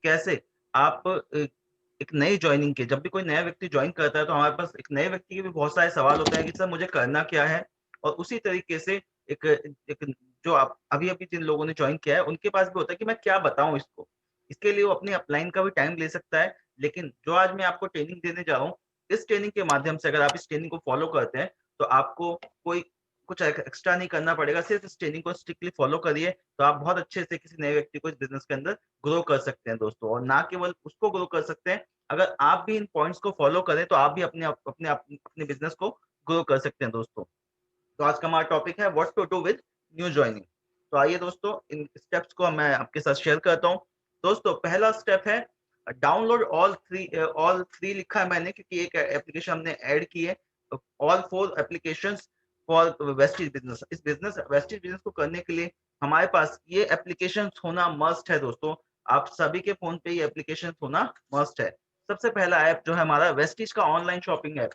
कैसे आप एक नई जॉइनिंग के जब भी कोई नया व्यक्ति जॉइन करता है तो हमारे पास एक नए व्यक्ति के भी बहुत सारे सवाल होते हैं कि सर मुझे करना क्या है? और उसी तरीके से एक एक जो आप अभी-अभी जिन लोगों ने जॉइन किया है उनके पास भी होता है कि मैं क्या बताऊँ इसको? इसके लिए वो अपनी अपलाइन का भी टाइम ले सकता है, लेकिन जो आज मैं आपको ट्रेनिंग देने जा रहा हूँ, इस ट्रेनिंग के माध्यम से अगर आप इस ट्रेनिंग को फॉलो करते हैं, तो आपको कोई कुछ एक्स्ट्रा नहीं करना पड़ेगा, सिर्फ इस ट्रेनिंग को स्ट्रिक्टली फॉलो करिए, तो आप बहुत अच्छे से किसी नए व्यक्ति को इस बिज़नेस के अंदर ग्रो कर सकते हैं दोस्तों। और ना केवल उसको ग्रो कर सकते हैं, अगर आप भी इन पॉइंट्स को फॉलो करें, तो आप भी अपने बिज़नेस को ग्रो कर सकते हैं दोस्तों। तो आज का हमारा टॉपिक है what to do with new joining. तो आइए दोस्तों इन स्टेप्स को मैं आपके साथ शेयर करता हूँ। दोस्तों पहला स्टेप है डाउनलोड ऑल 3 लिखा है मैंने क्योंकि एक एप्लीकेशन हमने ऐड की है। All 4 applications for wastage business. इस वेस्टेज बिज़नेस को करने के लिए हमारे पास ये एप्लीकेशंस होना मस्ट है दोस्तों। आप सभी के फ़ोन पे ये एप्लीकेशंस होना मस्ट है। सबसे पहला ऐप जो है हमारा वेस्टेज का ऑनलाइन शॉपिंग ऐप।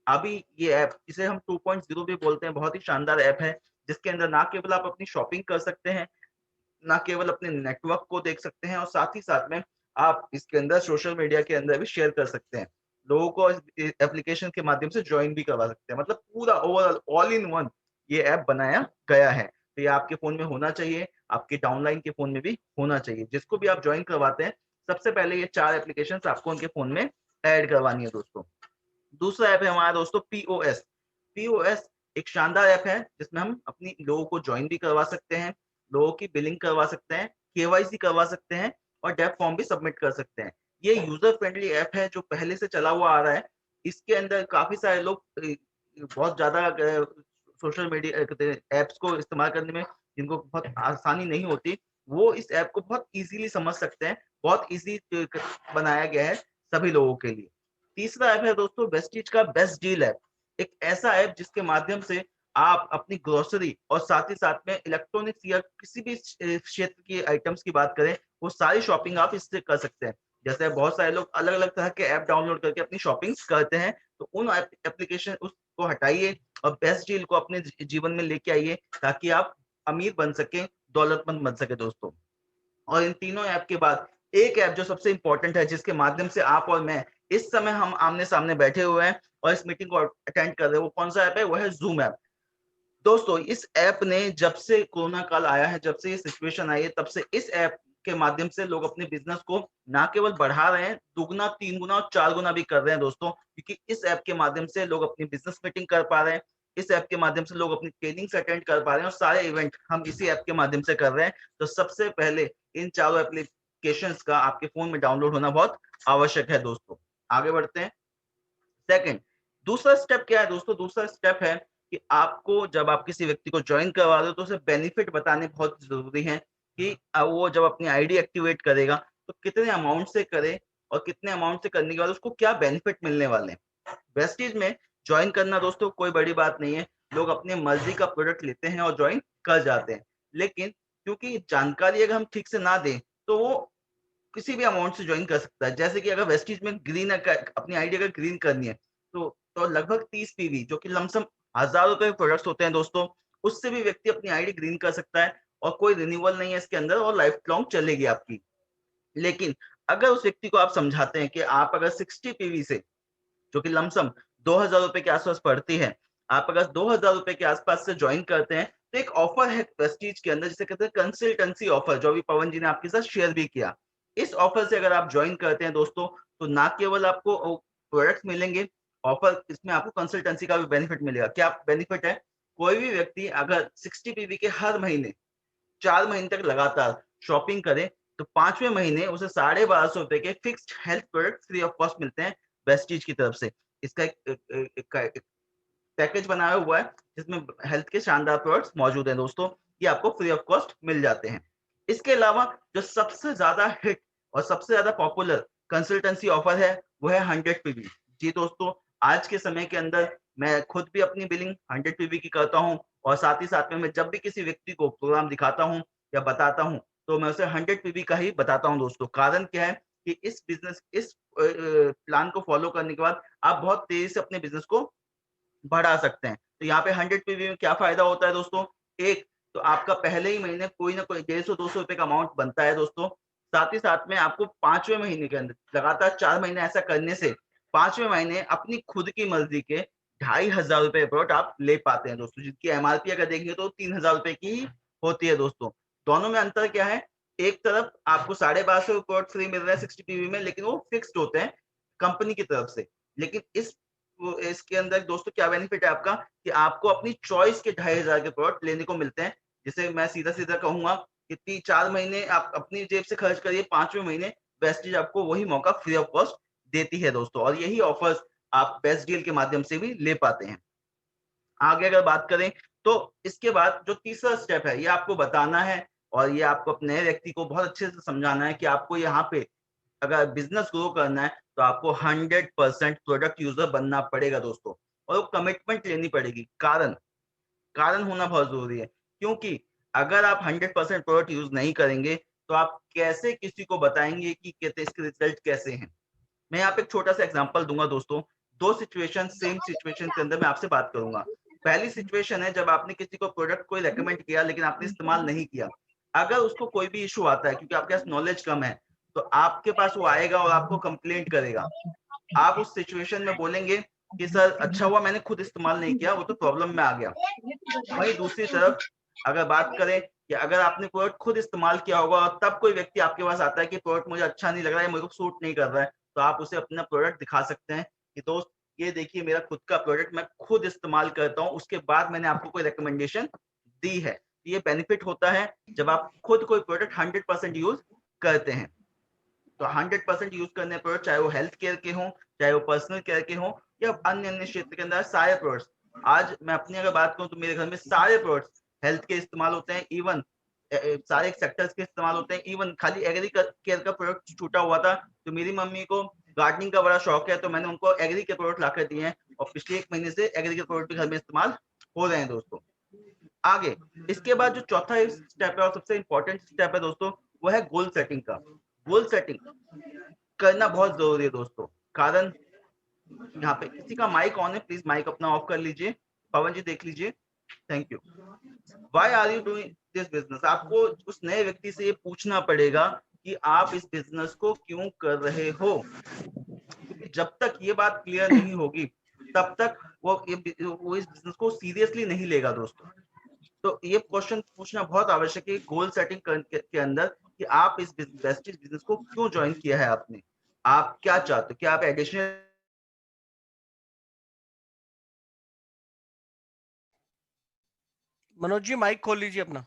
अभी ये ऐप इसे हम 2.0 भी बोलते हैं, बहुत ही शानदार ऐप है, जिसके अंदर ना केवल आप अपनी शॉपिंग कर सकते हैं, ना केवल अपने नेटवर्क को देख सकते हैं और साथ ही साथ में आप इसके अंदर सोशल मीडिया के अंदर भी शेयर कर सकते हैं। लोगों को इस एप्लीकेशन के माध्यम से जॉइन भी करवा सकते हैं। मतलब पूरा ओवरऑल ऑल इन वन ये ऐप बनाया गया है। तो ये आपके फ़ोन में होना चाहिए, आपके डाउनलाइन के फ़ोन में भी होना चाहिए। जिसको भी आप जॉइन करवाते हैं, सबसे पहले ये 4 एप्लीकेशंस आपको उनके फ़ोन में ऐड करवानी है दोस्तों। दूसरा ऐप है हमारा दोस्तों पीओएस। पीओएस एक शानदार ऐप है जिसमें हम अपनी लोगों को जॉइन भी करवा सकते हैं, लोगों की बिलिंग करवा सकते हैं, केवाईसी करवा सकते हैं और डेप फॉर्म भी सबमिट कर सकते हैं। ये यूजर फ्रेंडली ऐप है जो पहले से चला हुआ आ रहा है। इसके अंदर काफ़ी सारे लोग बहुत ज़्यादा सोशल मीडिया कहते हैं ऐप्स को इस्तेमाल करने में जिनको बहुत आसानी नहीं होती, वो इस ऐप को बहुत ईज़िली समझ सकते हैं। बहुत ईज़ी बनाया गया है सभी लोगों के लिए। तीसरा ऐप है दोस्तों वेस्टीज का बेस्ट डील ऐप। एक ऐसा ऐप जिसके माध्यम से आप अपनी ग्रोसरी और साथ ही साथ में इलेक्ट्रॉनिक्स या किसी भी क्षेत्र की आइटम्स की बात करें, वो सारी शॉपिंग आप इससे कर सकते हैं। जैसे बहुत सारे लोग अलग-अलग तरह के ऐप डाउनलोड करके अपनी शॉपिंग्स करते हैं, तो उन एप्लीकेशन उसको हटाइए और बेस्ट डील को अपने जीवन में लेके आइए ताकि आप अमीर बन सकें, दौलतमंद बन सकें दोस्तों। और इन तीनों ऐप के बाद एक ऐप जो सबसे इम्पोर्टेंट है जिसके माध्यम से आप और मैं इस समय हम आमने-सामने बैठे हुए हैं और इस मीटिंग को अटेंड कर रहे हैं, वो कौन-सा ऐप है? वो है ज़ूम ऐप। दोस्तों इस ऐप ने जब से कोरोना काल आया है, जब से ये सिचुएशन आई है, तब से इस ऐप के माध्यम से लोग अपने बिज़नेस को ना केवल बढ़ा रहे हैं, दुगना, 3 गुना और 4 गुना भी कर रहे हैं दोस्तों। क्योंकि इस ऐप के माध्यम से लोग अपनी बिज़नेस मीटिंग कर पा रहे हैं, इस ऐप के माध्यम से लोग अपनी ट्रेनिंग्स अटेंड कर पा रहे हैं और सारे इवेंट हम इसी ऐप के माध्यम से कर रहे हैं। तो सबसे पहले इन चारों एप्लीकेशंस का आपके फ़ोन में डाउनलोड होना बहुत आवश्यक है दोस्तों। आगे बढ़ते हैं। सेकंड, दूसरा स्टेप क्या है दोस्तों? दूसरा स्टेप है कि आपको जब आप किसी व्यक्ति को जॉइन करवा रहे हो तो उसे बेनिफिट बताने बहुत ज़रूरी है कि वो जब अपनी आईडी एक्टिवेट करेगा तो कितने अमाउंट से करे और कितने अमाउंट से करने के बाद उसको क्या बेनिफिट मिलने वाले हैं। वेस्टीज में जॉइन करना दोस्तों कोई बड़ी बात नहीं है। लोग अपनी मर्ज़ी का प्रोडक्ट लेते हैं और जॉइन कर जाते हैं। लेकिन क्योंकि जानकारी अगर हम ठीक से ना दें, तो वो किसी भी अमाउंट से जॉइन कर सकता है। जैसे कि अगर वेस्टीज में ग्रीन अपनी आईडी अगर ग्रीन करनी है, तो लगभग 30 पीवी जो कि लमसम हज़ार रुपए के प्रोडक्ट्स होते हैं दोस्तों, उससे भी व्यक्ति अपनी आईडी ग्रीन कर सकता है और कोई रिन्यूअल नहीं है इसके अंदर और लाइफ लॉन्ग चलेगी आपकी। लेकिन अगर उस व्यक्ति को आप समझाते हैं कि आप अगर 60 पीवी से जो कि लमसम ₹2000 के आस-पास पड़ती है। आप अगर ₹2000 के आस-पास से जॉइन करते हैं, तो एक ऑफर है प्रेस्टीज के अंदर जिसे कहते हैं कंसल्टेंसी ऑफर जो अभी पवन जी ने आपके साथ शेयर भी किया। इस ऑफर से अगर आप जॉइन करते हैं दोस्तों, तो ना केवल आपको प्रोडक्ट्स मिलेंगे, ऑफर इसमें आपको कंसल्टेंसी का भी बेनिफिट मिलेगा। क्या बेनिफिट है? कोई भी व्यक्ति अगर 60 पीवी के हर महीने 4 महीने तक लगातार शॉपिंग करे, तो 5वें महीने उसे ₹1250 के fixed health product free of cost मिलते हैं वेस्टीज की तरफ से। इसका एक पैकेज बनाया हुआ है जिसमें हेल्थ के शानदार प्रोडक्ट्स मौजूद हैं दोस्तों, ये आपको फ्री ऑफ कॉस्ट मिल जाते हैं। इसके अलावा जो सबसे ज़्यादा हिट और सबसे ज़्यादा पॉपुलर कंसल्टेंसी ऑफर है, वो है 100 पीवी। जी दोस्तों, आज के समय के अंदर मैं खुद भी अपनी बिलिंग 100 पीवी की करता हूँ और साथ ही साथ में मैं जब भी किसी व्यक्ति को प्रोग्राम दिखाता हूँ या बताता हूँ, तो मैं उसे 100 पीवी का ही बताता हूँ दोस्तों। कारण क्या है कि इस प्लान को फॉलो करने के बाद आप बहुत तेज़ी से अपने बिज़नेस को बढ़ा सकते हैं। तो यहाँ पे 100 पीवी में क्या फ़ायदा होता है दोस्तों? एक तो आपका पहले ही महीने कोई ना कोई 150-200 रुपए का अमाउंट बनता है दोस्तों। साथ ही साथ में आपको 5वें महीने के अंदर लगातार 4 महीने ऐसा करने से 5वें महीने अपनी खुद की मर्जी के 2500 रुपए प्रोडक्ट आप ले पाते हैं दोस्तों, जिसकी एमआरपी अगर देखेंगे तो 3000 रुपए की ही होती है दोस्तों। दोनों में अंतर क्या है? एक तरफ आपको 1250 प्रोडक्ट फ्री मिल रहा है 60 पीवी में, लेकिन वो फिक्स्ड होते हैं कंपनी की तरफ से। लेकिन इसके अंदर दोस्तों क्या बेनिफिट है आपका कि आपको अपनी चॉइस के 2500 के प्रोडक्ट लेने को मिलते हैं। जिसे मैं सीधा-सीधा कहूँगा कि 4 महीने आप अपनी जेब से खर्च करिए, 5वें महीने वेस्टीज आपको वही मौका फ्री ऑफ कॉस्ट देती है दोस्तों, और यही ऑफर्स आप बेस्ट डील के माध्यम से भी ले पाते हैं। आगे अगर बात करें तो इसके बाद जो तीसरा स्टेप है, ये आपको बताना है और ये आपको अपने नए व्यक्ति को बहुत अच्छे से समझाना है कि आपको यहाँ पे अगर बिज़नेस ग्रो करना है, तो आपको 100% प्रोडक्ट यूज़र बनना पड़ेगा दोस्तों, और वो कमिटमेंट लेनी पड़ेगी। कारण होना बहुत ज़रूरी है, क्योंकि अगर आप 100% प्रोडक्ट यूज़ नहीं करेंगे, तो आप कैसे किसी को बताएँगे कि कहते इसके रिज़ल्ट कैसे हैं? मैं यहाँ पे एक छोटा-सा एग्ज़ाम्पल दूँगा दोस्तों। 2 सिचुएशन सेम सिचुएशन के अंदर मैं आपसे बात करूँगा। पहली सिचुएशन है जब आपने किसी को प्रोडक्ट कोई रिकमेंड किया लेकिन आपने इस्तेमाल नहीं किया। अगर उसको कोई भी इश्यू आता है क्योंकि आपके पास नॉलेज कम है, तो आपके पास वो आएगा और आपको कंप्लेंट करेगा। आप उस सिचुएशन में बोलेंगे कि सर अच्छा हुआ मैंने खुद इस्तेमाल नहीं किया, वो तो प्रॉब्लम में आ गया। वहीं दूसरी तरफ अगर बात करें कि अगर आपने प्रोडक्ट खुद इस्तेमाल किया होगा और तब कोई व्यक्ति आपके पास आता है कि प्रोडक्ट मुझे अच्छा नहीं लग रहा है, मेरे को सूट नहीं कर रहा है, तो आप उसे अपना प्रोडक्ट दिखा सकते हैं कि दोस्त ये देखिए मेरा खुद का प्रोडक्ट मैं खुद इस्तेमाल करता हूँ, उसके बाद मैंने आपको कोई रिकमेंडेशन दी है। ये बेनिफिट होता है जब आप खुद कोई प्रोडक्ट 100% यूज़ करते हैं। तो 100% यूज़ करने प्रोडक्ट चाहे वो हेल्थ केयर के हों, चाहे वो पर्सनल केयर के हों या अन्य-अन्य क्षेत्र के अंदर सारे प्रोडक्ट्स। आज मैं अपनी अगर बात करूँ तो मेरे घर में सारे प्रोडक्ट्स हेल्थ के इस्तेमाल होते हैं, इवन सारे सेक्टर्स के इस्तेमाल होते हैं, इवन खाली एग्री केयर का प्रोडक्ट छूटा हुआ था, तो मेरी मम्मी को गार्डनिंग का बड़ा शौक है, तो मैंने उनको एग्री के प्रोडक्ट लाकर दिए हैं और पिछले 1 महीने से एग्री के प्रोडक्ट भी घर में इस्तेमाल हो रहे हैं दोस्तों। आगे इसके बाद जो चौथा स्टेप है और सबसे इम्पोर्टेंट स्टेप है दोस्तों, वो है गोल सेटिंग का। गोल सेटिंग करना बहुत ज़रूरी है दोस्तों। कारण यहाँ पे किसी का माइक ऑन है, प्लीज़ माइक अपना ऑफ कर लीजिए। पवन जी देख लीजिए। Thank you. Why are you doing this business? आपको उस नए व्यक्ति से ये पूछना पड़ेगा कि आप इस बिज़नेस को क्यों कर रहे हो? क्योंकि जब तक ये बात क्लियर नहीं होगी, तब तक वो इस बिज़नेस को सीरियसली नहीं लेगा दोस्तों। तो ये क्वेश्चन पूछना बहुत आवश्यक है गोल सेटिंग के अंदर कि आप इस वेस्टेज बिज़नेस को क्यों जॉइन किया है आपने? आप क्या चाहते हो? क्या आप एडिशनल मनोज जी माइक खोल लीजिए अपना।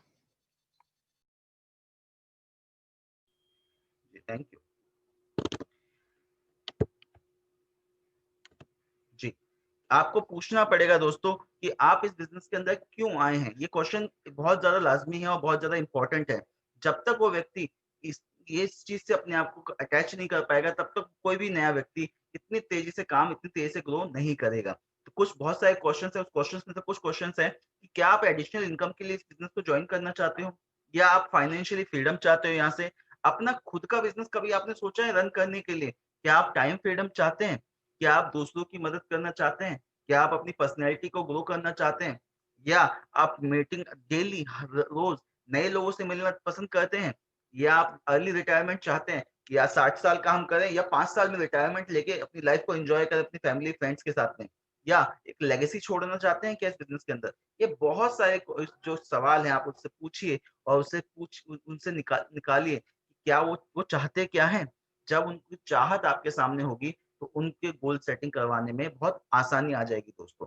Thank you. जी, आपको पूछना पड़ेगा दोस्तों कि आप इस बिज़नेस के अंदर क्यों आए हैं? ये क्वेश्चन बहुत ज़्यादा लाज़मी है और बहुत ज़्यादा इम्पोर्टेंट है। जब तक वो व्यक्ति इस चीज़ से अपने आप को अटैच नहीं कर पाएगा, तब तक कोई भी नया व्यक्ति इतनी तेज़ी से इतनी तेज़ी से ग्रो नहीं करेगा। तो कुछ बहुत सारे क्वेश्चन्स हैं, उस क्वेश्चन्स में से कुछ क्वेश्चन्स हैं कि क्या आप एडिशनल इनकम के लिए इस बिज़नेस को जॉइन करना चाहते हो? या आप फाइनेंशियली फ्रीडम चाहते हो यहाँ से? अपना खुद का बिज़नेस कभी आपने सोचा है रन करने के लिए? क्या आप टाइम फ्रीडम चाहते हैं? क्या आप दूसरों की मदद करना चाहते हैं? क्या आप अपनी पर्सनैलिटी को ग्रो करना चाहते हैं? या आप मीटिंग डेली हर रोज़ नए लोगों से मिलना पसंद करते हैं? या आप अर्ली रिटायरमेंट चाहते हैं? या 60 साल का हम करें या 5 साल में रिटायरमेंट लेके अपनी लाइफ को एन्जॉय करें अपनी फैमिली फ्रेंड्स के साथ में? या एक लेगेसी छोड़ना चाहते हैं क्या इस बिज़नेस के अंदर? ये बहुत सारे जो सवाल हैं आप उससे पूछिए और उससे उनसे निकालिए कि क्या वो चाहते क्या हैं? जब उनकी चाहत आपके सामने होगी, तो उनके गोल सेटिंग करवाने में बहुत आसानी आ जाएगी दोस्तों।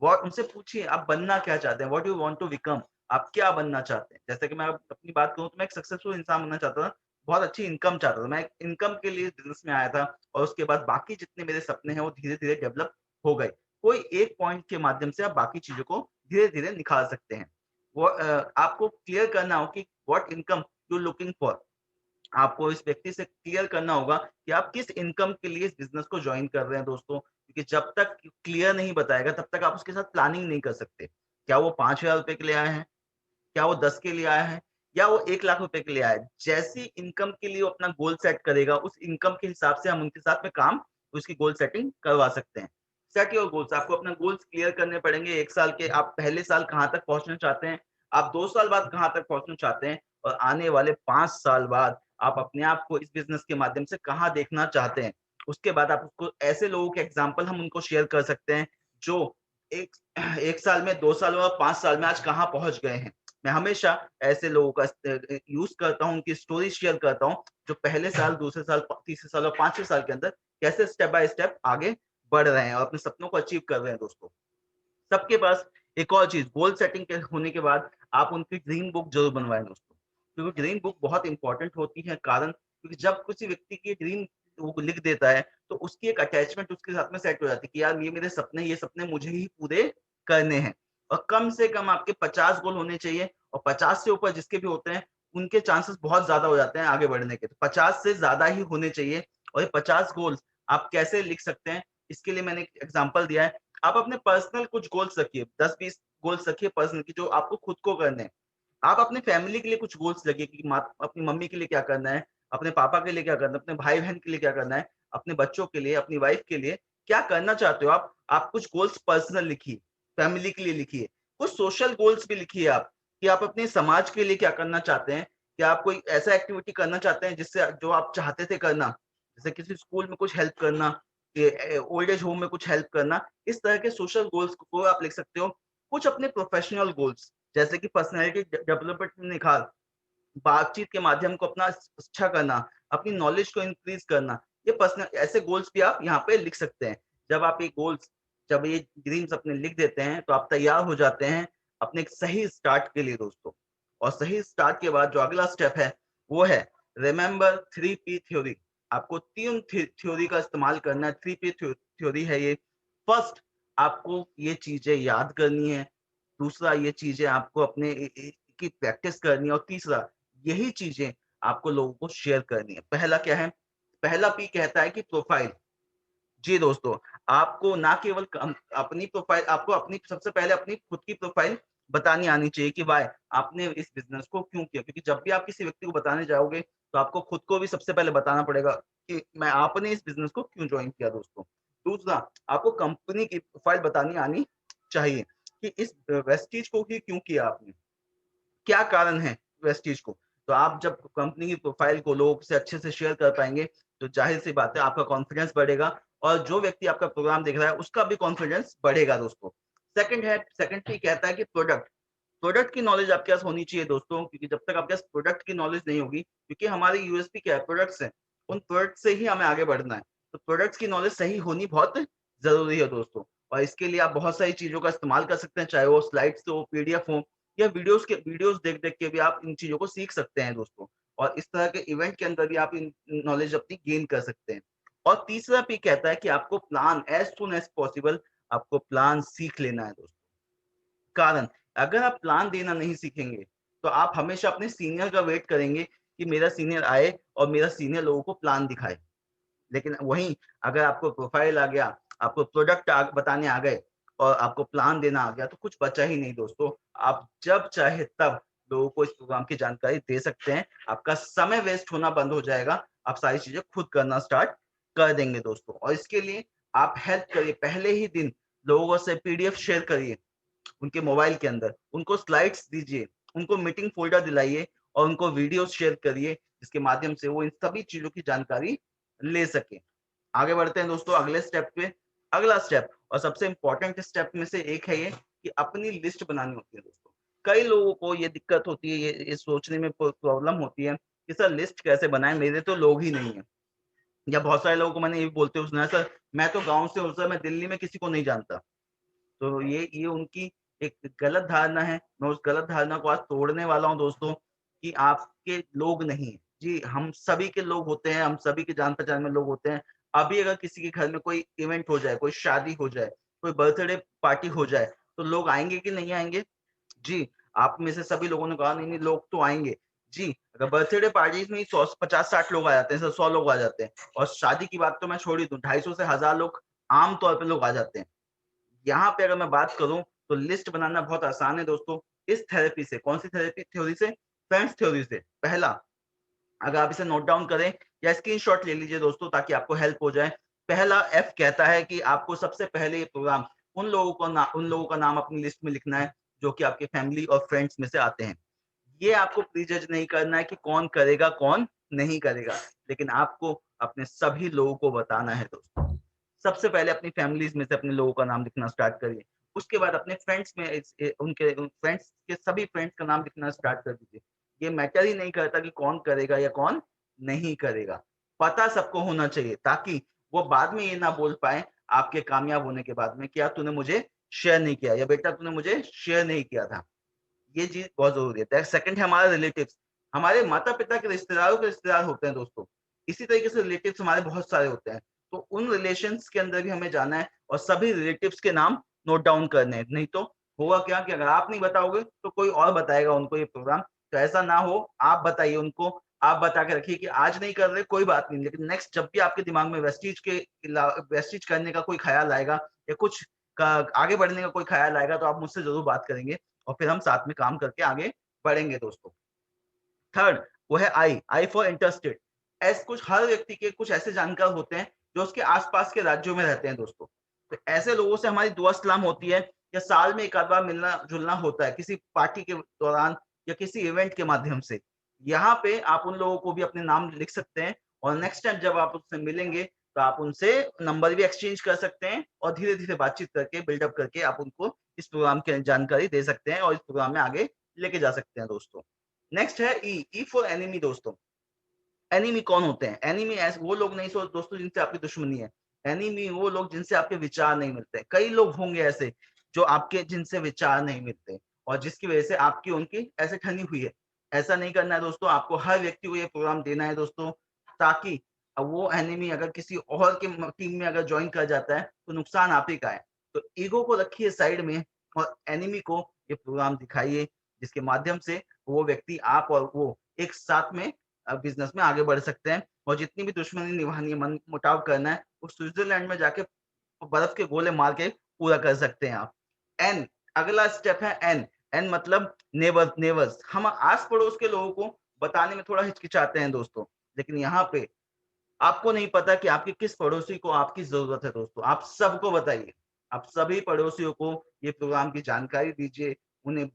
वो उनसे पूछिए आप बनना क्या चाहते हैं? What do you want to become? आप क्या बनना चाहते हैं? जैसे कि मैं अपनी बात करूँ तो मैं एक सक्सेसफुल इंसान बनना चाहता था, बहुत अच्छी इनकम चाहता था। मैं एक इनकम के लिए बिज़नेस में आया था और उसके बाद बाकी जितने मेरे सपने हैं वो धीरे-धीरे डेवलप हो गए। कोई एक पॉइंट के माध्यम से आप बाकी चीज़ों को धीरे-धीरे निखार सकते हैं। आपको क्लियर करना हो कि what income you looking for? आपको इस व्यक्ति से क्लियर करना होगा कि आप किस इनकम के लिए इस बिज़नेस को जॉइन कर रहे हैं दोस्तों। क्योंकि जब तक क्लियर नहीं बताएगा तब तक आप उसके साथ प्लानिंग नहीं कर सकते। क्या वो ₹5000 के लिए आए हैं? क्या वो 10 के लिए आया है? या वो 1 लाख रुपए के लिए आया है? जैसी इनकम के लिए वो अपना गोल सेट करेगा, उस इनकम के हिसाब से हम उनके साथ में काम उसकी गोल सेटिंग करवा सकते हैं। सेट योर गोल्स आपको अपना गोल्स क्लियर करने पड़ेंगे 1 साल के। आप पहले साल कहाँ तक पहुँचना चाहते हैं? आप 2 साल बाद कहाँ तक पहुँचना चाहते हैं? और आने वाले 5 साल बाद आप अपने आप को इस बिजनेस के माध्यम से कहाँ देखना चाहते हैं। उसके बाद आप उसको ऐसे लोगों के एग्जाम्पल हम उनको शेयर कर सकते हैं जो एक 1 साल में, 2 साल में और 5 साल में आज कहाँ पहुंच गए हैं। मैं हमेशा ऐसे लोगों का यूज करता हूँ, उनकी स्टोरी शेयर करता हूँ, जो पहले साल, दूसरे साल, तीसरे साल और 5वें साल के अंदर कैसे स्टेप बाय स्टेप आगे बढ़ रहे हैं और अपने सपनों को अचीव कर रहे हैं दोस्तों। सबके पास एक और चीज, गोल सेटिंग के होने के बाद आप उनकी ड्रीम बुक जरूर बनवाएं दोस्तों, क्योंकि ड्रीम बुक बहुत इंपॉर्टेंट होती है। कारण क्योंकि जब किसी व्यक्ति की ड्रीम वो लिख देता है तो उसकी एक अटैचमेंट उसके साथ में सेट हो जाती है कि यार ये मेरे सपने, ये सपने मुझे ही पूरे करने हैं। और कम से कम आपके 50 गोल होने चाहिए, और 50 से ऊपर जिसके भी होते हैं उनके चांसेस बहुत ज्यादा हो जाते हैं आगे बढ़ने के। तो 50 से ज्यादा ही होने चाहिए। और ये 50 गोल्स आप कैसे लिख सकते हैं, इसके लिए मैंने एक एग्जाम्पल दिया है। आप अपने पर्सनल कुछ गोल्स रखिए, 10-20 गोल्स रखिए पर्सनल की, जो आपको खुद को करने हैं। आप अपने फैमिली के लिए कुछ गोल्स रखिए कि अपनी मम्मी के लिए क्या करना है, अपने पापा के लिए क्या करना है, अपने भाई बहन के लिए क्या करना है, अपने बच्चों के लिए, अपनी वाइफ के लिए क्या करना चाहते हो आप कुछ गोल्स पर्सनल लिखिए, फैमिली के लिए लिखिए, कुछ सोशल गोल्स भी लिखिए आप, कि आप अपने समाज के लिए क्या करना चाहते हैं। क्या आप कोई ऐसा एक्टिविटी करना चाहते हैं जिससे जो आप चाहते थे करना, जैसे किसी स्कूल में कुछ हेल्प करना, ओल्ड एज होम में कुछ हेल्प करना। इस तरह के सोशल गोल्स को आप लिख सकते हो। कुछ अपने प्रोफेशनल गोल्स, जैसे कि पर्सनैलिटी डेवलपमेंट में निखार, बातचीत के माध्यम को अपना अच्छा करना, अपनी नॉलेज को इंक्रीज करना, ये पर्सनल ऐसे गोल्स भी आप यहाँ पे लिख सकते हैं। जब आप ये गोल्स, जब ये ड्रीम्स अपने लिख देते हैं तो आप तैयार हो जाते हैं अपने एक सही स्टार्ट के लिए दोस्तों। और सही स्टार्ट के बाद जो अगला स्टेप है वो है रिमेंबर 3P थ्योरी। आपको 3 थ्योरी का इस्तेमाल करना है। 3P थ्योरी है ये। फर्स्ट, आपको ये चीजें याद करनी है। दूसरा, ये चीजें आपको अपने की प्रैक्टिस करनी है। और तीसरा, यही चीजें आपको लोगों को शेयर करनी है। पहला क्या है? पहला पी कहता है कि प्रोफाइल। जी दोस्तों, आपको ना केवल अपनी प्रोफाइल, आपको अपनी सबसे पहले अपनी खुद की प्रोफाइल बतानी आनी चाहिए कि वाई आपने इस बिजनेस को क्यों किया। क्योंकि जब भी आप किसी व्यक्ति को बताने जाओगे तो आपको खुद को भी सबसे पहले बताना पड़ेगा कि मैं आपने इस बिजनेस को क्यों ज्वाइन किया दोस्तों। दूसरा, आपको कंपनी की प्रोफाइल बतानी आनी चाहिए कि इस वेस्टीज को ही क्यों किया आपने, क्या कारण है वेस्टीज को। तो आप जब कंपनी की प्रोफाइल को लोगों से अच्छे से शेयर कर पाएंगे तो जाहिर सी बात है आपका कॉन्फिडेंस बढ़ेगा, और जो व्यक्ति आपका प्रोग्राम देख रहा है उसका भी कॉन्फिडेंस बढ़ेगा दोस्तों। सेकंड भी कहता है कि प्रोडक्ट, प्रोडक्ट की नॉलेज आपके पास होनी चाहिए दोस्तों, क्योंकि जब तक आपके पास प्रोडक्ट की नॉलेज नहीं होगी, क्योंकि हमारी यूएसपी क्या है, प्रोडक्ट्स है, उन प्रोडक्ट से ही हमें आगे बढ़ना है। तो प्रोडक्ट्स की नॉलेज सही होनी बहुत जरूरी है दोस्तों। और इसके लिए आप बहुत सारी चीजों का इस्तेमाल कर सकते हैं, चाहे वो स्लाइड्स हो, पीडीएफ हो, या वीडियोस देख देख के भी आप इन चीजों को सीख सकते हैं दोस्तों। और इस तरह के इवेंट के अंदर भी आप इन नॉलेज अपनी गेन कर सकते हैं। और तीसरा पी कहता है कि आपको plan as soon as possible, आपको प्लान सीख लेना है दोस्तों। कारण, अगर आप प्लान देना नहीं सीखेंगे तो आप हमेशा अपने सीनियर का वेट करेंगे कि मेरा सीनियर आए और मेरा सीनियर लोगों को प्लान दिखाए। लेकिन वहीं अगर आपको प्रोफाइल आ गया, आपको प्रोडक्ट बताने आ गए और आपको प्लान देना आ गया, तो कुछ बचा ही नहीं दोस्तों। आप जब चाहे तब लोगों को इस प्रोग्राम की जानकारी दे सकते हैं। आपका समय वेस्ट होना बंद हो जाएगा। आप सारी चीजें खुद करना स्टार्ट कर देंगे दोस्तों। और इसके लिए आप हेल्प करिए, पहले ही दिन लोगों से पीडीएफ शेयर करिए उनके मोबाइल के अंदर, उनको स्लाइड्स दीजिए, उनको मीटिंग फोल्डर दिलाइए और उनको वीडियोस शेयर करिए, जिसके माध्यम से वो इन सभी चीजों की जानकारी ले सके। आगे बढ़ते हैं दोस्तों अगले स्टेप पे। अगला स्टेप और सबसे इंपॉर्टेंट स्टेप में से एक है ये कि अपनी लिस्ट बनानी होती है दोस्तों। कई लोगों को ये दिक्कत होती है, ये सोचने में प्रॉब्लम होती है कि सर लिस्ट कैसे बनाएं, मेरे तो लोग ही नहीं है। या बहुत सारे लोगों को मैंने ये भी बोलते हुए सुना है, सर मैं तो गाँव से हूँ सर, मैं दिल्ली में किसी को नहीं जानता। तो ये उनकी एक गलत धारणा है। मैं उस गलत धारणा को आज तोड़ने वाला हूँ दोस्तों, कि आपके लोग नहीं। जी, हम सभी के लोग होते हैं, हम सभी के जान पहचान में लोग होते हैं। अभी अगर किसी के घर में कोई इवेंट हो जाए, कोई शादी हो जाए, कोई बर्थडे पार्टी हो जाए, तो लोग आएंगे कि नहीं आएंगे? जी, आप में से सभी लोगों ने कहा नहीं नहीं लोग तो आएंगे। जी, अगर बर्थडे पार्टीज में ही 100 50-60 लोग आ जाते हैं, 100 लोग आ जाते हैं, और शादी की बात तो मैं छोड़ ही दूं, 250 से 1000 लोग आम तौर पे लोग आ जाते हैं। यहाँ पे अगर मैं बात करूँ तो लिस्ट बनाना बहुत आसान है दोस्तों। इस थेरेपी से, कौन सी थेरेपी थ्योरी से? फ्रेंड्स थ्योरी से। पहला, अगर आप इसे नोट डाउन करें या स्क्रीनशॉट ले लीजिए दोस्तों ताकि आपको हेल्प हो जाए। पहला एफ कहता है कि आपको सबसे पहले ये प्रोग्राम उन लोगों का नाम अपनी लिस्ट में लिखना है जो कि आपके फैमिली और फ्रेंड्स में से आते हैं। ये आपको प्रीजज नहीं करना है कि कौन करेगा, कौन नहीं करेगा। लेकिन आपको अपने सभी लोगों को बताना है दोस्तों। सबसे पहले अपनी फैमिलीज़ में से अपने लोगों का नाम लिखना स्टार्ट करिए। उसके बाद अपने फ्रेंड्स में उनके फ्रेंड्स के सभी फ्रेंड्स का नाम लिखना स्टार्ट कर दीजिए। ये मैटर ही नहीं करता कि कौन करेगा या कौन नहीं करेगा। पता सबको होना चाहिए ताकि वो बाद में ये ना बोल पाएँ आपके कामयाब होने के बाद में कि यार तूने मुझे शेयर नहीं किया या बेटा तूने मुझे शेयर नहीं किया था। ये चीज़ बहुत ज़रूरी है। सेकंड है हमारा रिलेटिव्स। हमारे माता-पिता के रिश्तेदारों के रिश्तेदार होते हैं दोस्तों। इसी तरीके से रिलेटिव्स हमारे बहुत सारे होते हैं। तो उन रिलेशंस के अंदर भी हमें जाना है और सभी रिलेटिव्स के नाम नोट डाउन करने हैं। नहीं तो होगा क्या कि अगर आप नहीं बताओगे तो कोई और बताएगा उनको ये प्रोग्राम। तो ऐसा ना हो, आप बताइए उनको, आप बता के रखिए कि आज नहीं कर रहे कोई बात नहीं, लेकिन नेक्स्ट जब भी आपके दिमाग में वेस्टीज करने का कोई ख़्याल आएगा या कुछ का आगे बढ़ने का कोई ख़्याल आएगा तो आप मुझसे ज़रूर बात करेंगे। और फिर हम साथ में काम करके आगे बढ़ेंगे दोस्तों। थर्ड वो है आई फॉर इंटरेस्टेड। ऐसे कुछ हर व्यक्ति के कुछ ऐसे जानकार होते हैं जो उसके आसपास के राज्यों में रहते हैं दोस्तों। तो ऐसे लोगों से हमारी दुआ सलाम होती है या साल में एक आध बार मिलना जुलना होता है किसी पार्टी के दौरान या किसी इवेंट के माध्यम से। यहाँ पे आप उन लोगों को भी अपने नाम लिख सकते हैं और नेक्स्ट टाइम जब आप उससे मिलेंगे तो आप उनसे नंबर भी एक्सचेंज कर सकते हैं और धीरे धीरे बातचीत करके बिल्डअप करके आप उनको इस प्रोग्राम की जानकारी दे सकते हैं और इस प्रोग्राम में आगे लेके जा सकते हैं दोस्तों। नेक्स्ट है ई फॉर एनिमी दोस्तों। एनिमी कौन होते हैं? एनिमी ऐसे वो लोग नहीं सो दोस्तों जिनसे आपकी दुश्मनी है। एनिमी वो लोग जिनसे आपके विचार नहीं मिलते। कई लोग होंगे ऐसे जो आपके जिनसे विचार नहीं मिलते और जिसकी वजह से आपकी उनकी ऐसे ठनी हुई है। ऐसा नहीं करना है दोस्तों, आपको हर व्यक्ति को ये प्रोग्राम देना है दोस्तों ताकि वो एनिमी अगर किसी और के टीम में अगर जॉइन कर जाता है तो नुकसान आप ही का है। तो ईगो को रखिए साइड में और एनिमी को ये प्रोग्राम दिखाइए जिसके माध्यम से वो व्यक्ति आप और वो एक साथ में बिज़नेस में आगे बढ़ सकते हैं और जितनी भी दुश्मनी निभानी है, मनमुटाव करना है, वो स्विट्ज़रलैंड में जाके बर्फ के गोले मार के पूरा कर सकते हैं आप। एन अगला स्टेप है एन। एन मतलब नेबर्स। हम आस-पड़ोस के लोगों को बताने में थोड़ा हिचकिचाते हैं दोस्तों। लेकिन यहाँ पे आपको नहीं पता कि आपके किस पड़ोसी को आपकी ज़रूरत है दोस्तों। आप सबको बताइए। आप सभी पड़ोसियों को ये प्रोग्राम की जानकारी दीजिए। उन्हें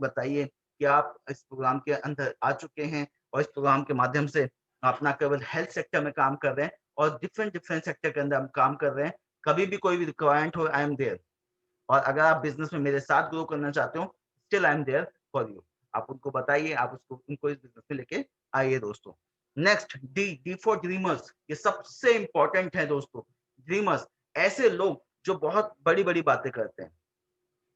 बताइए कि आप इस प्रोग्राम के अंदर आ चुके हैं और इस प्रोग्राम के माध्यम से आप ना केवल हेल्थ सेक्टर में काम कर रहे हैं और डिफरेंट डिफरेंट सेक्टर के अंदर हम काम कर रहे हैं। कभी भी कोई भी रिक्वायरमेंट हो आई एम देयर। और अगर आप बिज़नेस में मेरे साथ ग्रो करना चाहते हो, still I am there for you. आप उनको बताइए, आप उसको उनको इस बिज़नेस में लेके आइए दोस्तों। Next D for dreamers. ये सबसे इम्पोर्टेंट है दोस्तों। ड्रीमर्स ऐसे लोग जो बहुत बड़ी-बड़ी बातें करते हैं।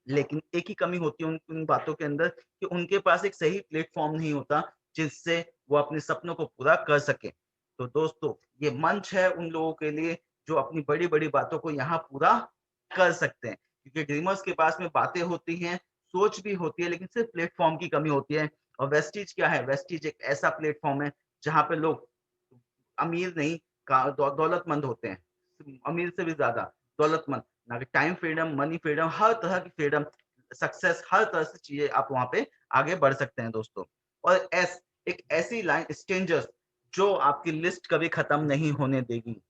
लेकिन एक ही कमी होती है उन उन बातों के अंदर कि उनके पास एक सही प्लेटफ़ॉर्म नहीं होता, जिससे वो अपने सपनों को पूरा कर सकें। तो दोस्तों, ये मंच है उन लोगों के लिए जो अपनी बड़ी-बड़ी बातों को यहाँ पूरा कर सकते हैं। क्योंकि ड्रीमर्स के पास में बातें होती हैं, सोच भी होती है, लेकिन सिर्फ़ प्लेटफ़ॉर्म की कमी होती है। और वेस्टीज क्या है? वेस्टीज एक ऐसा प्लेटफ़ॉर्म है, जहाँ पे लोग अमीर नहीं का दौलतमंद होते हैं। अमीर से भी ज़्यादा दौलतमंद। ना कि टाइम फ्रीडम, मनी फ्रीडम, हर तरह की फ्रीडम, सक्सेस, हर तरह से चीज़ें आप वहाँ पे आगे बढ़ सकते हैं दोस्तों। और एस एक ऐसी लाइन स्ट्रेंजर्स जो आपकी लिस्ट कभी खत्म नहीं होने देगी।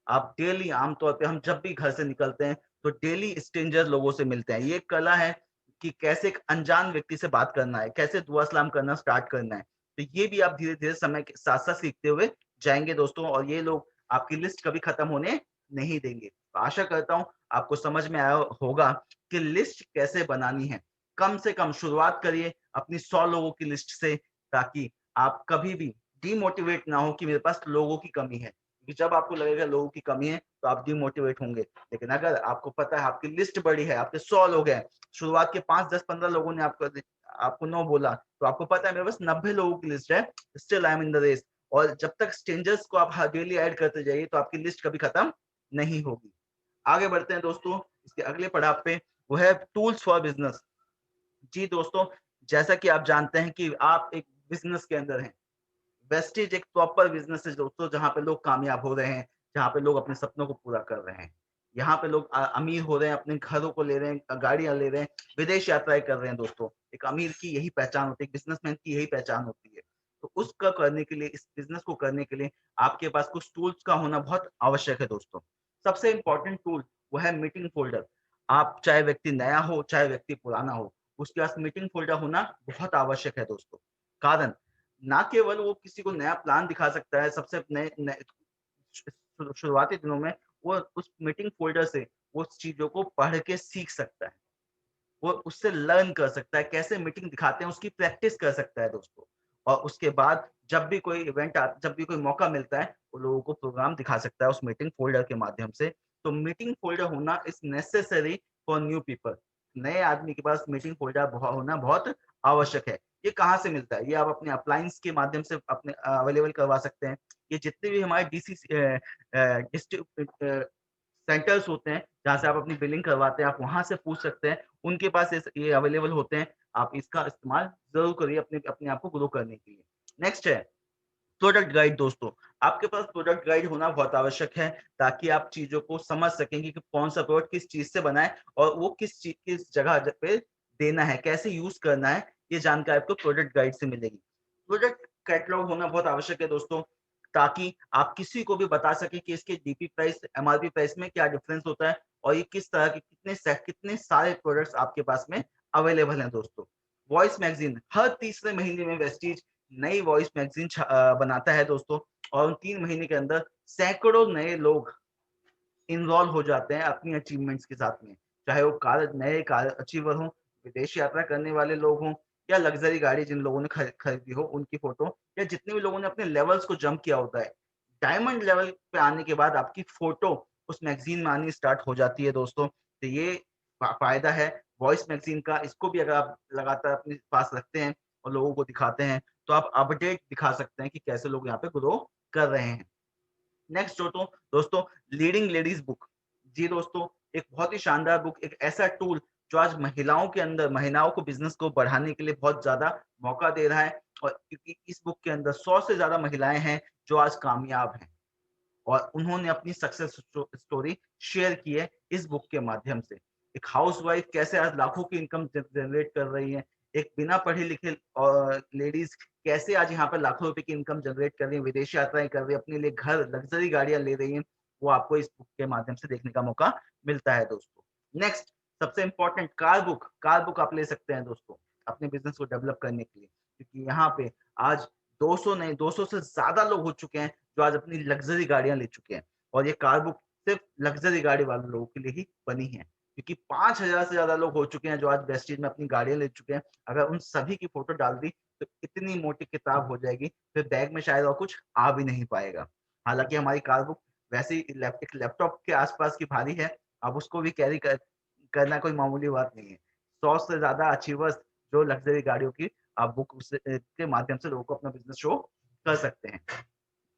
आप डेली आमतौर पे हम जब भी घर से निकलते हैं तो डेली स्ट्रेंजर लोगों से मिलते हैं। ये एक कला है कि कैसे एक अनजान व्यक्ति से बात करना है, कैसे दुआ सलाम करना स्टार्ट करना है। तो ये भी आप धीरे-धीरे समय के साथ-साथ सीखते हुए जाएँगे दोस्तों और ये लोग आपकी लिस्ट कभी खत्म होने नहीं देंगे। तो आशा करता हूँ आपको समझ में आया होगा कि लिस्ट कैसे बनानी है। कम से कम शुरुआत करिए अपनी 100 लोगों की लिस्ट से ताकि आप कभी भी डिमोटिवेट ना हो कि मेरे पास लोगों की कमी है। कि जब आपको लगेगा लोगों की कमी है तो आप डिमोटिवेट होंगे। लेकिन अगर आपको पता है आपकी लिस्ट बड़ी है, आपके 100 लोग हैं, शुरुआत के 5, 10, 15 लोगों ने आपको नो बोला, तो आपको पता है मेरे पास 90 लोगों की लिस्ट है, still I am in the race. और जब तक स्ट्रेंजर्स को आप डेली ऐड करते जाइए तो आपकी लिस्ट कभी खत्म नहीं होगी। आगे बढ़ते हैं दोस्तों, इसके अगले पड़ाव पे वो है टूल्स फॉर बिज़नेस। जी दोस्तों, जैसा कि आप जानते हैं कि आप एक बिज़नेस के अंदर हैं। वेस्टेज एक प्रॉपर बिज़नेस है दोस्तों जहाँ पे लोग कामयाब हो रहे हैं, जहाँ पे लोग अपने सपनों को पूरा कर रहे हैं। यहाँ पे लोग अमीर हो रहे हैं, अपने घरों को ले रहे हैं, गाड़ियाँ ले रहे हैं, विदेश यात्राएँ कर रहे हैं दोस्तों। एक अमीर की यही पहचान होती है, एक बिज़नेसमैन की यही पहचान होती है। तो उसका करने के लिए, इस बिज़नेस को करने के लिए आपके पास कुछ टूल्स का होना बहुत आवश्यक है दोस्तों। सबसे इम्पोर्टेंट टूल वो है मीटिंग फ़ोल्डर। आप चाहे व्यक्ति नया हो, चाहे व्यक्ति पुराना हो, उसके पास मीटिंग फ़ोल्डर होना बहुत आवश्यक है दोस्तों। कारण ना केवल वो किसी को नया प्लान दिखा सकता है, सबसे नए नए शुरुआती दिनों में वो उस मीटिंग फ़ोल्डर से उस चीज़ों को पढ़ के सीख सकता है। वो उससे लर्न कर सकता है, कैसे मीटिंग दिखाते हैं उसकी प्रैक्टिस कर सकता है दोस्तों। और उसके बाद जब भी कोई मौका मिलता है, वो लोगों को प्रोग्राम दिखा सकता है उस मीटिंग फ़ोल्डर के माध्यम से। तो मीटिंग फ़ोल्डर होना is necessary for new people. नए आदमी के पास मीटिंग फ़ोल्डर होना बहुत आवश्यक है। ये कहाँ से मिलता है? ये आप अपने अप्लायंस के माध्यम से अपने अवेलेबल करवा सकते हैं। ये जितने भी हमारे सेंटर्स होते हैं, जहाँ से आप अपनी बिलिंग करवाते हैं, आप वहाँ से पूछ सकते हैं। उनके पास ये अवेलेबल होते हैं। आप इसका इस्तेमाल ज़रूर करिए अपने अपने आप को ग्रो करने के लिए। नेक्स्ट है प्रोडक्ट गाइड दोस्तों। आपके पास प्रोडक्ट गाइड होना बहुत आवश्यक है, ताकि आप चीज़ों को समझ सकें कि कौन-सा प्रोडक्ट किस चीज़ से बना है और वो किस जगह पे देना है, कैसे यूज़ करना है, ये जानकारी आपको प्रोडक्ट गाइड से मिलेगी। प्रोडक्ट कैटलॉग होना बहुत आवश्यक है दोस्तों, ताकि आप किसी को भी बता सकें कि इसके डीपी प्राइस, एमआरपी प्राइस में क्या डिफरेंस होता है और ये किस तरह के कितने सारे प्रोडक्ट्स आपके पास में अवेलेबल हैं दोस्तों। वॉइस मैगज़ीन हर तीसरे महीने में वेस्टीज नई वॉइस मैगज़ीन बनाता है दोस्तों, और उन 3 महीने के अंदर सैकड़ों नए लोग इन्वॉल्व हो जाते हैं अपनी अचीवमेंट्स के साथ में। चाहे वो कार अचीवर हों, विदेश यात्रा करने वाले लोग हों या लग्ज़री गाड़ी जिन लोगों ने खरीदी हो उनकी फ़ोटो, या जितने भी लोगों ने अपने लेवल्स को जंप किया होता है। डायमंड लेवल पे आने के बाद आपकी फ़ोटो उस मैगज़ीन में आनी स्टार्ट हो जाती है दोस्तों। तो ये फ़ायदा है वॉइस मैगज़ीन का। इसको भी अगर आप लगातार अपने पास रखते हैं और लोगों को दिखाते हैं, तो आप अपडेट दिखा सकते हैं कि कैसे लोग यहाँ पे ग्रो कर रहे हैं। नेक्स्ट दोस्तों लीडिंग लेडीज बुक। जी दोस्तों, एक बहुत ही शानदार बुक, एक ऐसा टूल जो आज महिलाओं को बिजनेस को बढ़ाने के लिए बहुत ज्यादा मौका दे रहा है। और क्योंकि इस बुक के अंदर 100 से ज्यादा महिलाएं हैं जो आज कामयाब हैं और उन्होंने अपनी सक्सेस स्टोरी शेयर की है इस बुक के माध्यम से। एक हाउसवाइफ कैसे आज लाखों की इनकम जनरेट कर रही है, एक बिना पढ़े लिखे लेडीज कैसे आज यहाँ पर लाखों रुपए की इनकम जनरेट कर रही है, विदेश यात्राएं कर रही है, अपने लिए घर, लग्जरी गाड़ियां ले रही हैं, वो आपको इस बुक के माध्यम से देखने का मौका मिलता है दोस्तों। नेक्स्ट, सबसे इंपॉर्टेंट, कार बुक आप ले सकते हैं दोस्तों अपने बिजनेस को डेवलप करने के लिए, क्योंकि यहाँ पे आज 200 नहीं 200 से ज्यादा लोग हो चुके हैं जो आज अपनी लग्ज़री गाड़ियाँ ले चुके हैं, और ये कार बुक सिर्फ़ लग्ज़री गाड़ी वाले लोगों के लिए ही बनी है। क्योंकि 5,000 से ज़्यादा लोग हो चुके हैं जो आज वेस्टेज में अपनी गाड़ियाँ ले चुके हैं। अगर उन सभी की फ़ोटो डाल दी, तो इतनी मोटी किताब हो जाएगी, फिर बैग में शायद और कुछ आ भी नहीं पाएगा। हालाँकि हमारी कार बुक वैसे ही एक लैपटॉप के आस-पास की भारी है, अब उसको भी कैरी करना कोई मामूली बात नहीं है। 100 से ज़्यादा अचीवर्स जो लग्ज़री गाड़ियों की आप बुक के माध्यम से लोगों को अपना बिज़नेस शो कर सकते हैं।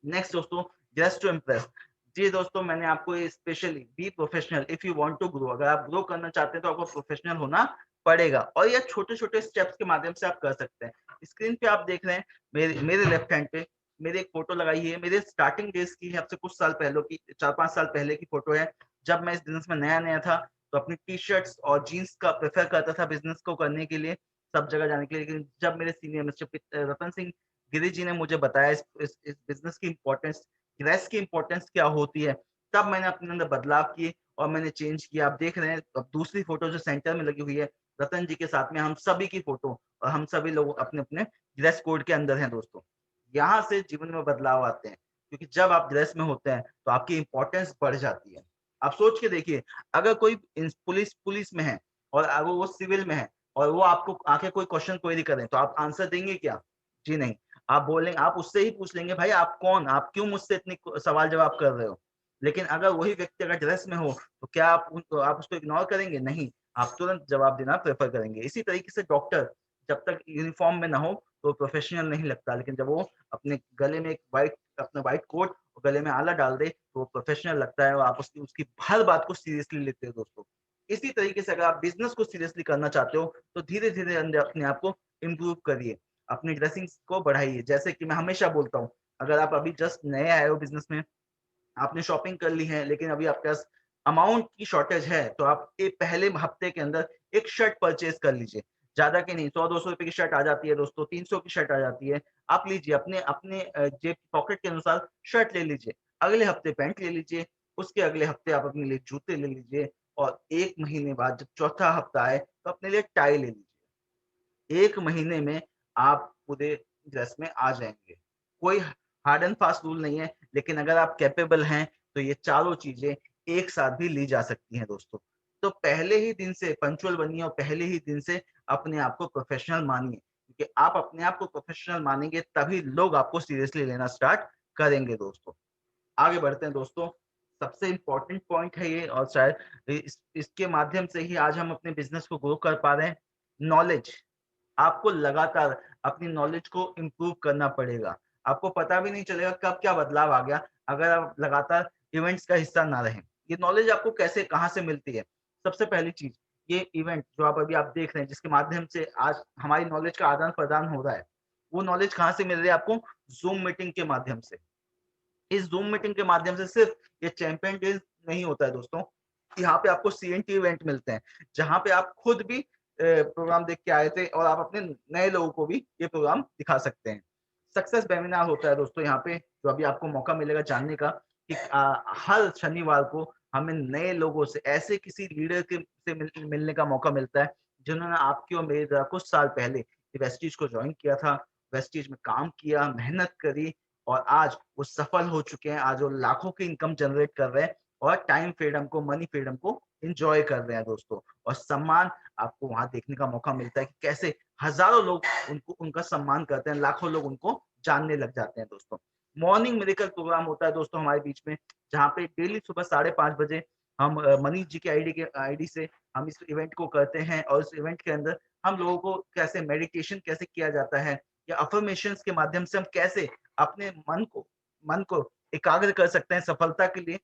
नेक्स्ट दोस्तों, जस्ट टू इम्प्रेस। जी दोस्तों, मैंने आपको ये specially be professional if you want to grow, अगर आप ग्रो करना चाहते हैं तो आपको प्रोफेशनल होना पड़ेगा, और ये छोटे-छोटे स्टेप्स के माध्यम से आप कर सकते हैं। स्क्रीन पे आप देख रहे हैं मेरे मेरे लेफ्ट हैंड पे मेरी एक फोटो लगाई है, मेरे स्टार्टिंग डेज़ की है, अब से कुछ साल पहले की 4-5 साल पहले की फोटो है। जब मैं इस बिज़नेस में नया-नया था, तो अपनी टी-शर्ट्स और जीन्स का प्रेफ़र करता था बिज़नेस को करने के लिए, सब जगह जाने के लिए। लेकिन जब मेरे सीनियर मिस्टर रतन सिंह गिरी जी ने मुझे बताया इस बिज़नेस की इम्पोर्टेंस, ड्रेस की इम्पोर्टेंस क्या होती है, तब मैंने अपने अंदर बदलाव किए और मैंने चेंज किया। आप देख रहे हैं अब दूसरी फ़ोटो जो सेंटर में लगी हुई है, रतन जी के साथ में हम सभी की फ़ोटो, और हम सभी लोग अपने-अपने ड्रेस कोड के अंदर हैं दोस्तों। यहाँ से जीवन में बदलाव आते हैं, क्योंकि जब आप ड्रेस में होते हैं, तो आपकी इम्पोर्टेंस बढ़ जाती है। आप सोच के देखिए, अगर कोई पुलिस में है और अगर वो सिविल में है और वो आपको आके कोई क्वेश्चन क्वेरी करें, तो आप आंसर देंगे क्या? जी नहीं। आप उससे ही पूछ लेंगे, भाई आप कौन? आप क्यों मुझसे इतनी सवाल जवाब कर रहे हो? लेकिन अगर वही व्यक्ति अगर ड्रेस में हो, तो क्या आप उसको इग्नोर करेंगे? नहीं, आप तुरंत जवाब देना प्रेफ़र करेंगे। इसी तरीके से डॉक्टर जब तक यूनिफ़ॉर्म में ना हो, तो प्रोफ़ेशनल नहीं लगता, लेकिन जब वो अपने गले में अपना व्हाइट कोट और गले में आला डाल दे, तो वो प्रोफ़ेशनल लगता है और आप उसकी उसकी हर बात को सीरियसली लेते हो दोस्तों। इसी तरीके से अगर आप बिज़नेस को सीरियसली करना चाहते हो, तो धीरे-धीरे अंदर अपने आप को इम्प्रूव करिए। अपनी ड्रेसिंग्स को बढ़ाइए। जैसे कि मैं हमेशा बोलता हूँ, अगर आप अभी जस्ट नए आए हो बिज़नेस में, आपने शॉपिंग कर ली है, लेकिन अभी आपके पास अमाउंट की शॉर्टेज है, तो आप पहले हफ्ते के अंदर एक शर्ट परचेज़ कर लीजिए। ज़्यादा की नहीं, ₹100-200 की शर्ट आ जाती है दोस्तों, 300 की शर्ट आ जाती है। आप लीजिए अपने अपने जेब पॉकेट के अनुसार शर्ट ले लीजिए। अगले हफ्ते पैंट ले लीजिए, उसके अगले हफ्ते आप अपने लिए जूते ले लीजिए, और 1 महीने बाद जब चौथा हफ्ता आए, तो अपने लिए टाई ले लीजिए। 1 महीने में आप पूरे ड्रेस में आ जाएँगे। कोई हार्ड एंड फास्ट रूल नहीं है, लेकिन अगर आप कैपेबल हैं, तो ये चारों चीज़ें एक साथ भी ली जा सकती हैं दोस्तों। तो पहले ही दिन से पंक्चुअल बनिए और पहले ही दिन से अपने आप को प्रोफेशनल मानिए, क्योंकि आप अपने आप को प्रोफेशनल मानेंगे तभी लोग आपको सीरियसली लेना स्टार्ट करेंगे दोस्तों। आगे बढ़ते हैं दोस्तों। सबसे इम्पोर्टेंट पॉइंट है ये और शायद इसके माध्यम से ही आज हम अपने बिज़नेस को ग्रो कर पा रहे हैं, नॉलेज। आपको लगातार अपनी नॉलेज को इम्प्रूव करना पड़ेगा। आपको पता भी नहीं चलेगा कब क्या बदलाव आ गया, अगर आप लगातार इवेंट्स का हिस्सा ना रहें। ये नॉलेज आपको कैसे कहाँ से मिलती है? सबसे पहली चीज़, ये इवेंट जो अभी आप देख रहे हैं, जिसके माध्यम से आज हमारी नॉलेज का आदान-प्रदान हो रहा है, वो नॉलेज कहाँ से मिल रही है आपको? ज़ूम मीटिंग के माध्यम से। इस ज़ूम मीटिंग के माध्यम से सिर्फ ये चैंपियन डेज़ नहीं होता है दोस्तों। यहाँ पे आपको सीएनटी इवेंट मिलते हैं, जहाँ पे आप खुद भी प्रोग्राम देख के आए थे और आप अपने नए लोगों को भी ये प्रोग्राम दिखा सकते हैं। सक्सेस वेबिनार होता है दोस्तों यहाँ पे, जो अभी आपको मौका मिलेगा जानने का कि हर शनिवार को हमें नए लोगों से, ऐसे किसी लीडर के से मिलने का मौका मिलता है, जिन्होंने आपकी और मेरी तरह कुछ साल पहले वेस्टीज को जॉइन किया था, वेस्टीज में काम किया, मेहनत करी और आज वो सफल हो चुके हैं। आज वो लाखों की इनकम जनरेट कर रहे हैं और टाइम फ्रीडम को, मनी फ्रीडम को एन्जॉय कर रहे हैं दोस्तों। और सम्मान आपको वहाँ देखने का मौका मिलता है कि कैसे हज़ारों लोग उनको उनका सम्मान करते हैं, लाखों लोग उनको जानने लग जाते हैं दोस्तों। मॉर्निंग मिरेकल प्रोग्राम होता है दोस्तों हमारे बीच में, जहाँ पे डेली सुबह 5:30 बजे हम मनीष जी के आईडी से हम इस इवेंट को करते हैं और इस इवेंट के अंदर हम लोगों को कैसे मेडिटेशन कैसे किया जाता है या अफ़र्मेशंस के माध्यम से हम कैसे अपने मन को एकाग्र कर सकते हैं सफलता के लिए,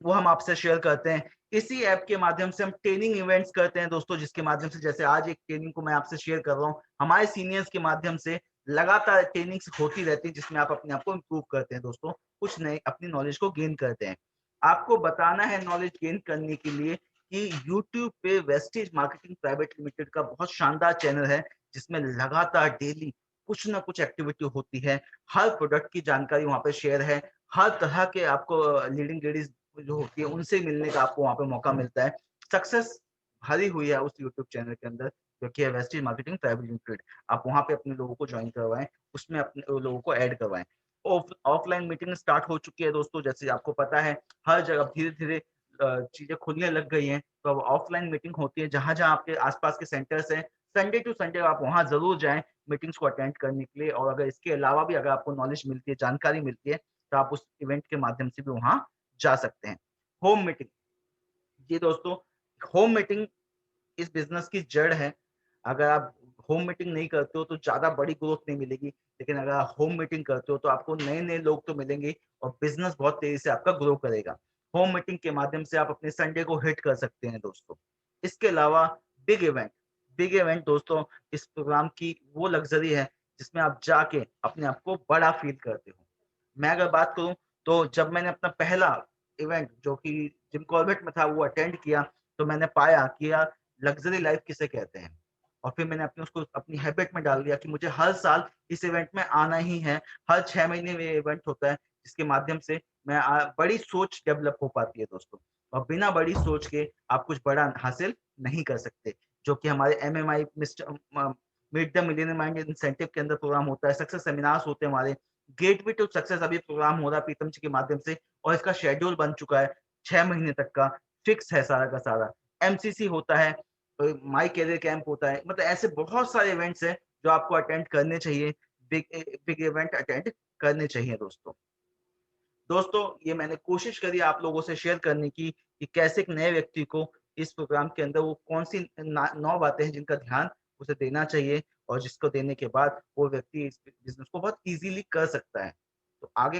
वो हम आपसे शेयर करते हैं। इसी ऐप के माध्यम से हम ट्रेनिंग इवेंट्स करते हैं दोस्तों, जिसके माध्यम से जैसे आज एक ट्रेनिंग को मैं आपसे शेयर कर रहा हूँ। हमारे सीनियर्स के माध्यम से लगातार ट्रेनिंग्स होती रहती है, जिसमें आप अपने आप को इम्प्रूव करते हैं दोस्तों, कुछ नए अपनी नॉलेज को गेन करते हैं। आपको बताना है नॉलेज गेन करने के लिए कि यूट्यूब पे वेस्टेज मार्केटिंग प्राइवेट लिमिटेड का बहुत शानदार चैनल है, जिसमें लगातार डेली कुछ ना कुछ एक्टिविटी होती है। हर प्रोडक्ट की जानकारी वहाँ पे शेयर है। हर तरह के आपको लीडिंग लेडीज़ जो होती है उनसे मिलने का आपको वहाँ पे मौका मिलता है। सक्सेस भरी हुई है उस यूट्यूब चैनल के अंदर, जो कि है वेस्टीज मार्केटिंग प्राइवेट लिमिटेड। आप वहाँ पे अपने लोगों को जॉइन करवाएँ, उसमें अपने लोगों को ऐड करवाएँ। ऑफलाइन मीटिंग स्टार्ट हो चुकी है दोस्तों, जैसे आपको पता है हर जगह धीरे-धीरे चीज़ें खुलने लग गई हैं, तो अब ऑफलाइन मीटिंग होती है जहाँ-जहाँ आपके आस-पास के सेंटर्स हैं, संडे टू संडे आप वहाँ ज़रूर जाएँ मीटिंग्स को अटेंड करने के लिए। और अगर इसके अलावा भी अगर आपको नॉलेज मिलती है, जानकारी मिलती है, तो आप उस इवेंट के माध्यम से भी वहाँ जा सकते हैं। होम मीटिंग, जी दोस्तों, होम मीटिंग इस बिज़नेस की जड़ है। अगर आप होम मीटिंग नहीं करते हो तो ज़्यादा बड़ी ग्रोथ नहीं मिलेगी, लेकिन अगर आप होम मीटिंग करते हो तो आपको नए-नए लोग तो मिलेंगे और बिज़नेस बहुत तेज़ी से आपका ग्रो करेगा। होम मीटिंग के माध्यम से आप अपने संडे को हिट कर सकते हैं दोस्तों। इसके अलावा बिग इवेंट, बिग इवेंट दोस्तों इस प्रोग्राम की वो लग्ज़री है जिसमें आप जाके अपने आप को बड़ा फ़ील करते हो। मैं अगर बात करूँ तो जब मैंने अपना पहला इवेंट जो कि जिम कॉर्बेट में था वो अटेंड किया, तो मैंने पाया कि यार लग्ज़री लाइफ़ किसे कहते हैं। और फिर मैंने अपने उसको अपनी हैबिट में डाल दिया कि मुझे हर साल इस इवेंट में आना ही है। हर 6 महीने में ये इवेंट होता है, जिसके माध्यम से मैं बड़ी सोच डेवलप हो पाती है दोस्तों। और बिना बड़ी सोच के आप कुछ बड़ा हासिल नहीं कर सकते, जो कि हमारे MMI meet the millionaire mind incentive के अंदर प्रोग्राम होता है, सक्सेस सेमिनार्स होते हैं हमारे। गेटवे टू सक्सेस अभी प्रोग्राम हो रहा है प्रीतम जी के माध्यम से और इसका शेड्यूल बन चुका है 6 महीने तक का, फिक्स है सारा का सारा। एमसीसी होता है, माई करियर कैंप होता है, मतलब ऐसे बहुत सारे इवेंट्स हैं जो आपको अटेंड करने चाहिए। बिग इवेंट अटेंड करने चाहिए दोस्तों। दोस्तों, ये मैंने कोशिश करी आप लोगों से शेयर करने की कि कैसे एक नए व्यक्ति को इस प्रोग्राम के अंदर वो कौन-सी ना 9 बातें हैं जिनका ध्यान उसे देना चाहिए और जिसको देने के बाद वो व्यक्ति इस बिज़नेस को बहुत ईज़िली कर सकता है। तो आगे